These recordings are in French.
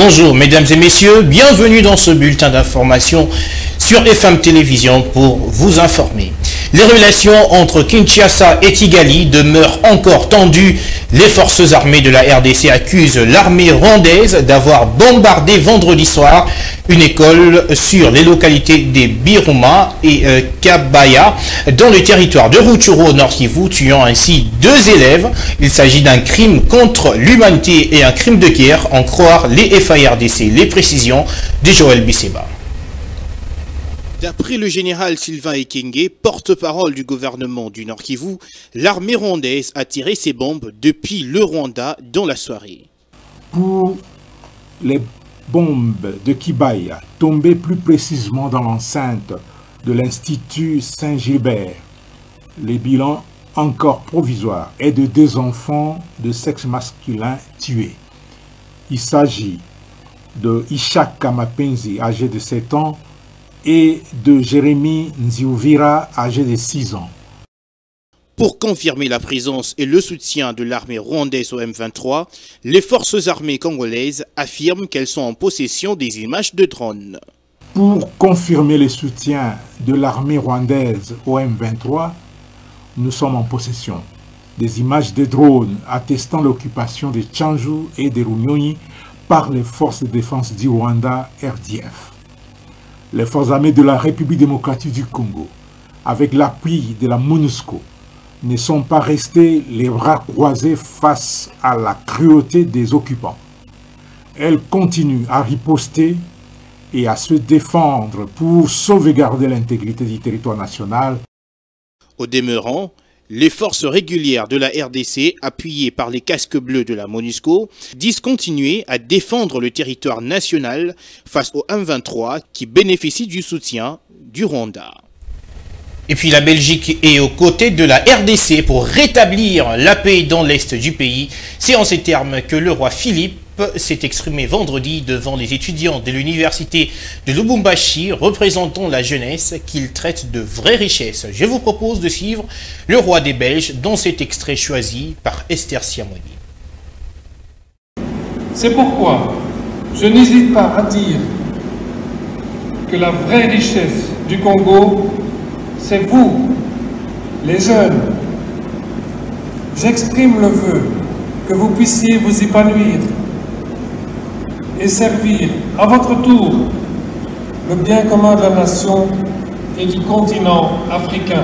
Bonjour mesdames et messieurs, bienvenue dans ce bulletin d'information sur FM Télévision pour vous informer. Les relations entre Kinshasa et Kigali demeurent encore tendues. Les forces armées de la RDC accusent l'armée rwandaise d'avoir bombardé vendredi soir une école sur les localités des Biruma et Kabaya dans le territoire de Rutshuru au Nord Kivu, tuant ainsi 2 élèves. Il s'agit d'un crime contre l'humanité et un crime de guerre, en croire les FARDC. Les précisions de Joël Bisseba. D'après le général Sylvain Ekenge, porte-parole du gouvernement du Nord Kivu, l'armée rwandaise a tiré ses bombes depuis le Rwanda dans la soirée. Pour les bombes de Kibaya, tombées plus précisément dans l'enceinte de l'Institut Saint-Gilbert, les bilans encore provisoires est de 2 enfants de sexe masculin tués. Il s'agit de Ishaka Mapenzi, âgé de 7 ans, et de Jérémy Nziouvira, âgé de 6 ans. Pour confirmer la présence et le soutien de l'armée rwandaise au M23, les forces armées congolaises affirment qu'elles sont en possession des images de drones. Pour confirmer le soutien de l'armée rwandaise au M23, nous sommes en possession des images de drones attestant l'occupation de Tchanzu et de Runyonyi par les forces de défense du Rwanda, RDF. Les forces armées de la République démocratique du Congo, avec l'appui de la MONUSCO, ne sont pas restées les bras croisés face à la cruauté des occupants. Elles continuent à riposter et à se défendre pour sauvegarder l'intégrité du territoire national. Au demeurant, les forces régulières de la RDC, appuyées par les casques bleus de la MONUSCO, disent continuer à défendre le territoire national face au M23 qui bénéficie du soutien du Rwanda. Et puis la Belgique est aux côtés de la RDC pour rétablir la paix dans l'est du pays. C'est en ces termes que le roi Philippe s'est exprimé vendredi devant les étudiants de l'université de Lubumbashi représentant la jeunesse qu'il traite de vraies richesses. Je vous propose de suivre le roi des Belges dans cet extrait choisi par Esther Siamoni. C'est pourquoi je n'hésite pas à dire que la vraie richesse du Congo, c'est vous, les jeunes. J'exprime le vœu que vous puissiez vous épanouir et servir à votre tour le bien commun de la nation et du continent africain.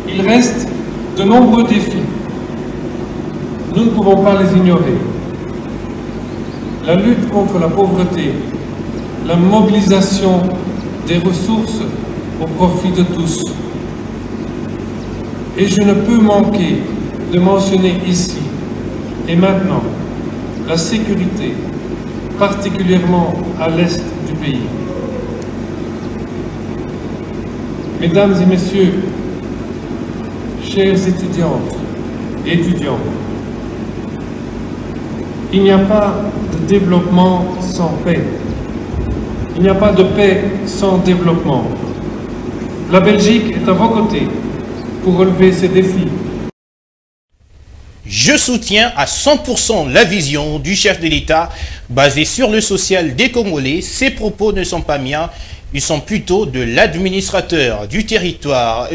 Il reste de nombreux défis. Nous ne pouvons pas les ignorer. La lutte contre la pauvreté, la mobilisation des ressources au profit de tous. Et je ne peux manquer de mentionner ici et maintenant la sécurité, particulièrement à l'est du pays. Mesdames et messieurs, chères étudiantes et étudiants, il n'y a pas de développement sans paix. Il n'y a pas de paix sans développement. La Belgique est à vos côtés pour relever ces défis. Je soutiens à 100% la vision du chef de l'État basée sur le social des Congolais. Ces propos ne sont pas miens, ils sont plutôt de l'administrateur du territoire,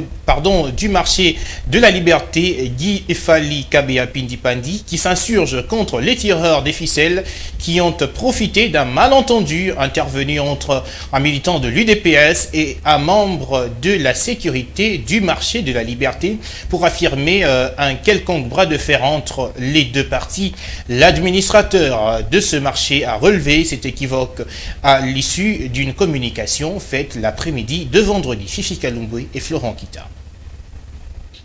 du marché de la liberté, Guy Efali Kabea Pindipandi, qui s'insurge contre les tireurs des ficelles qui ont profité d'un malentendu intervenu entre un militant de l'UDPS et un membre de la sécurité du marché de la liberté pour affirmer un quelconque bras de fer entre les deux parties. L'administrateur de ce marché a relevé cet équivoque à l'issue d'une communication faite l'après-midi de vendredi. Fifi Kalumboui et Florent Kita.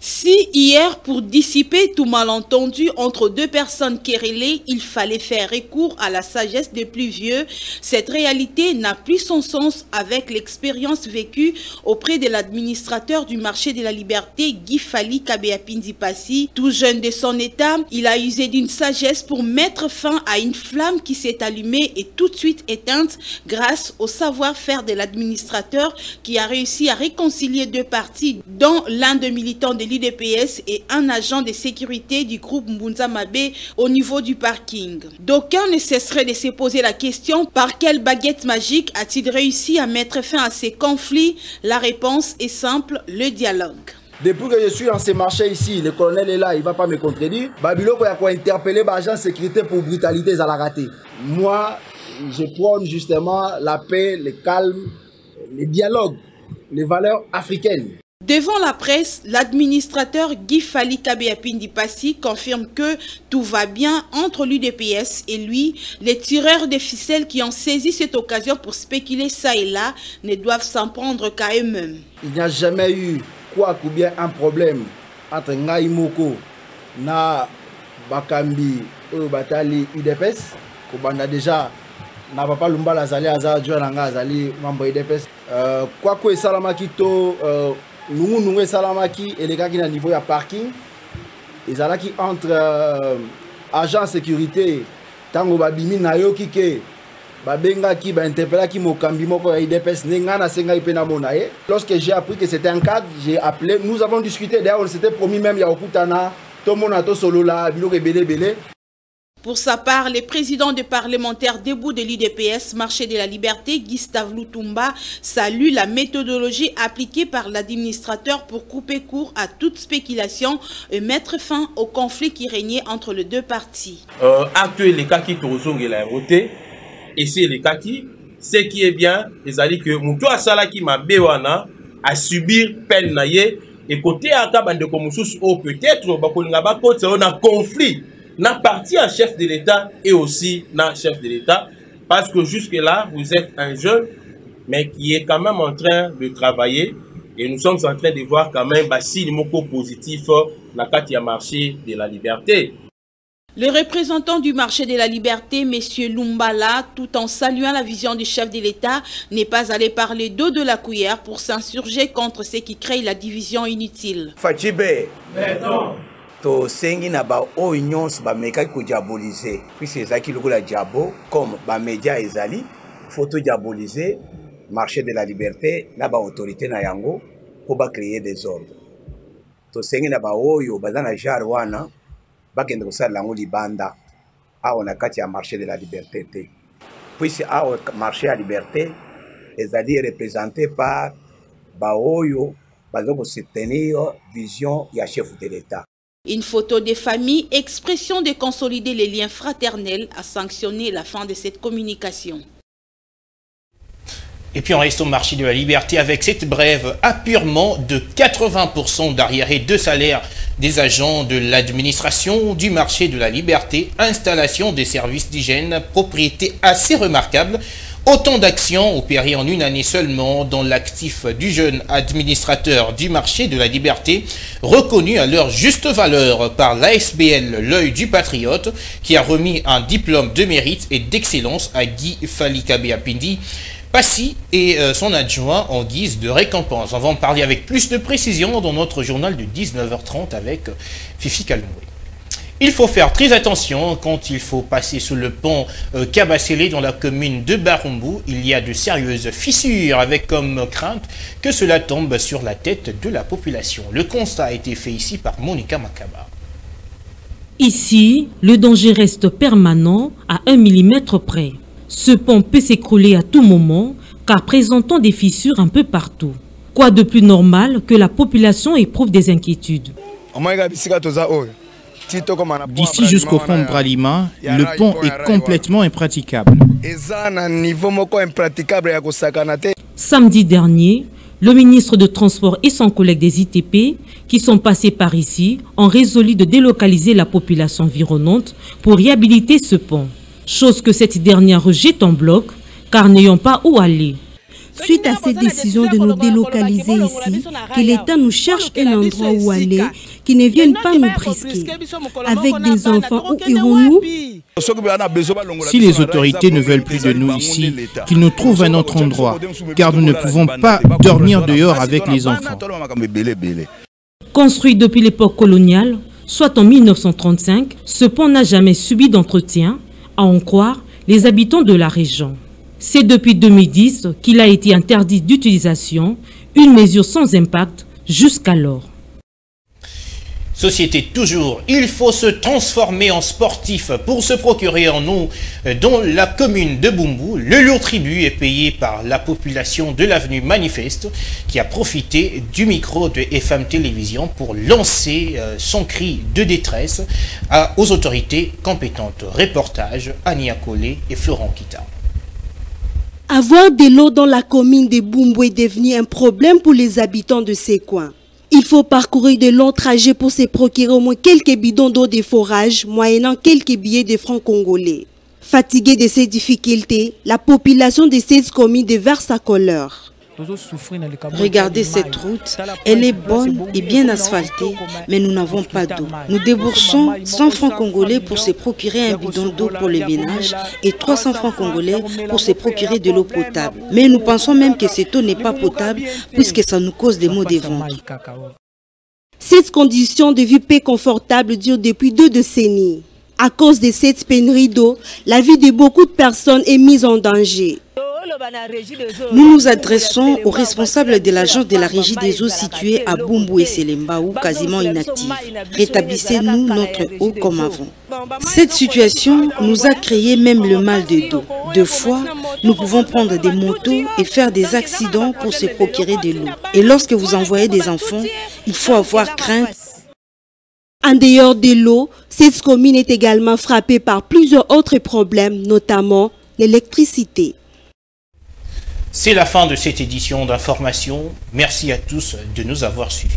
Si hier, pour dissiper tout malentendu entre 2 personnes querellées, il fallait faire recours à la sagesse des plus vieux, cette réalité n'a plus son sens avec l'expérience vécue auprès de l'administrateur du marché de la liberté, Guy Fali Kabea Pindipasi. Tout jeune de son état, il a usé d'une sagesse pour mettre fin à une flamme qui s'est allumée et tout de suite éteinte grâce au savoir-faire de l'administrateur qui a réussi à réconcilier 2 parties, dont l'un des militants de l'UDPS et un agent de sécurité du groupe Mbunza Mabe au niveau du parking. D'aucuns ne cesseraient de se poser la question: par quelle baguette magique a-t-il réussi à mettre fin à ces conflits? La réponse est simple: le dialogue. Depuis que je suis dans ce marché ici, le colonel est là, il ne va pas me contredire. Babilo a interpellé l'agent de sécurité pour brutalité, ça l'a raté. Moi, je prône justement la paix, le calme, le dialogue, les valeurs africaines. Devant la presse, l'administrateur Guy Fali Kabeapindi Passi confirme que tout va bien entre l'UDPS et lui. Les tireurs de ficelles qui ont saisi cette occasion pour spéculer ça et là ne doivent s'en prendre qu'à eux-mêmes. Il n'y a jamais eu quoi ou bien un problème entre Ngai Moko na Bakambi ou Batali UDPS. Kobanda déjà na papa Lumba Lazali Azali Joananga Azali membre UDPS. Quoi que Salamaki to nous Salamaki et les gars qui sont à niveau de parking, ils sont là qui entre agents de sécurité, tango babimi na yo kike, babenga ki ba interpella ki mokambi moko ya IDPS nengana senga ipena monaye. Lorsque j'ai appris que c'était un cadre, j'ai appelé, nous avons discuté, d'ailleurs on s'était promis même ya okutana, to monato solo la biloko belé belé. Pour sa part, le président des parlementaires debout de l'UDPS, Marché de la Liberté, Gustave Lutumba, salue la méthodologie appliquée par l'administrateur pour couper court à toute spéculation et mettre fin au conflit qui régnait entre les deux parties. Actuellement, les cas qui sont la voté, et c'est les cas qui, ce qui est bien, c'est-à-dire que Moutou Asala qui m'a béwana à subir peine naïe, et côté à Kabande Komoussous, peut-être, on a conflit. N'a parti à chef de l'État et aussi n'a chef de l'État, parce que jusque-là, vous êtes un jeune, mais qui est quand même en train de travailler, et nous sommes en train de voir quand même si le mot positif n'a qu'à y marché de la liberté. Le représentant du marché de la liberté, M. Lumbala, tout en saluant la vision du chef de l'État, n'est pas allé parler d'eau de la cuillère pour s'insurger contre ce qui crée la division inutile. Fathibe, to sengi na ba oignon ba meka ko diaboliser puisque ezaki lokola diabo comme ba média ezali photo diaboliser marché de la liberté na ba autorité na yango pour ba créer des ordres to sengi na ba oyo bazana jar wana ba kende ko sala ngo libanda a on a kati ya marché de la liberté te puisque a marché à liberté ezali représenté par ba oyo bazoko soutenir vision ya chef de l'État. Une photo des familles, expression de consolider les liens fraternels, a sanctionné la fin de cette communication. Et puis on reste au marché de la liberté avec cette brève apurement de 80% d'arriérés de salaire des agents de l'administration du marché de la liberté, installation des services d'hygiène, propriété assez remarquable. Autant d'actions opérées en une année seulement dans l'actif du jeune administrateur du marché de la liberté, reconnu à leur juste valeur par l'ASBL L'œil du Patriote, qui a remis un diplôme de mérite et d'excellence à Guy Fali Kabeapindi Passi et son adjoint en guise de récompense. On va en parler avec plus de précision dans notre journal de 19h30 avec Fifi Kalmoué. Il faut faire très attention quand il faut passer sous le pont Kabasele dans la commune de Barumbu. Il y a de sérieuses fissures avec comme crainte que cela tombe sur la tête de la population. Le constat a été fait ici par Monica Makaba. Ici, le danger reste permanent à 1 mm près. Ce pont peut s'écrouler à tout moment car présentant des fissures un peu partout. Quoi de plus normal que la population éprouve des inquiétudes. D'ici jusqu'au pont de Bralima, le pont est complètement impraticable. Samedi dernier, le ministre de Transport et son collègue des ITP, qui sont passés par ici, ont résolu de délocaliser la population environnante pour réhabiliter ce pont. Chose que cette dernière rejette en bloc, car n'ayant pas où aller. Suite à cette décision de nous délocaliser ici, que l'État nous cherche un endroit où aller, qui ne vienne pas nous brisquer. Avec des enfants, où irons-nous? Si les autorités ne veulent plus de nous ici, qu'ils nous trouvent un autre endroit, car nous ne pouvons pas dormir dehors avec les enfants. Construit depuis l'époque coloniale, soit en 1935, ce pont n'a jamais subi d'entretien, à en croire les habitants de la région. C'est depuis 2010 qu'il a été interdit d'utilisation, une mesure sans impact jusqu'alors. Société toujours, il faut se transformer en sportif pour se procurer en eau dans la commune de Bumbu. Le lourd tribut est payé par la population de l'avenue Manifeste qui a profité du micro de FM Télévision pour lancer son cri de détresse aux autorités compétentes. Reportage Ania Collet et Florent Kita. Avoir de l'eau dans la commune de Bumbu est devenu un problème pour les habitants de ces coins. Il faut parcourir de longs trajets pour se procurer au moins quelques bidons d'eau de forage, moyennant quelques billets de francs congolais. Fatiguée de ces difficultés, la population de cette commune déverse sa colère. Regardez cette route, elle est bonne et bien asphaltée, mais nous n'avons pas d'eau. Nous déboursons 100 francs congolais pour se procurer un bidon d'eau pour les ménages et 300 francs congolais pour se procurer de l'eau potable. Mais nous pensons même que cette eau n'est pas potable puisque ça nous cause des maux de ventre. Cette condition de vie peu confortable dure depuis 2 décennies. À cause de cette pénurie d'eau, la vie de beaucoup de personnes est mise en danger. Nous nous adressons aux responsables de l'agence de la régie des eaux située à Bumbu et Selembaou, quasiment inactive. Rétablissez-nous notre eau comme avant. Cette situation nous a créé même le mal de dos. 2 fois, nous pouvons prendre des motos et faire des accidents pour se procurer de l'eau. Et lorsque vous envoyez des enfants, il faut avoir crainte. En dehors de l'eau, cette commune est également frappée par plusieurs autres problèmes, notamment l'électricité. C'est la fin de cette édition d'information. Merci à tous de nous avoir suivis.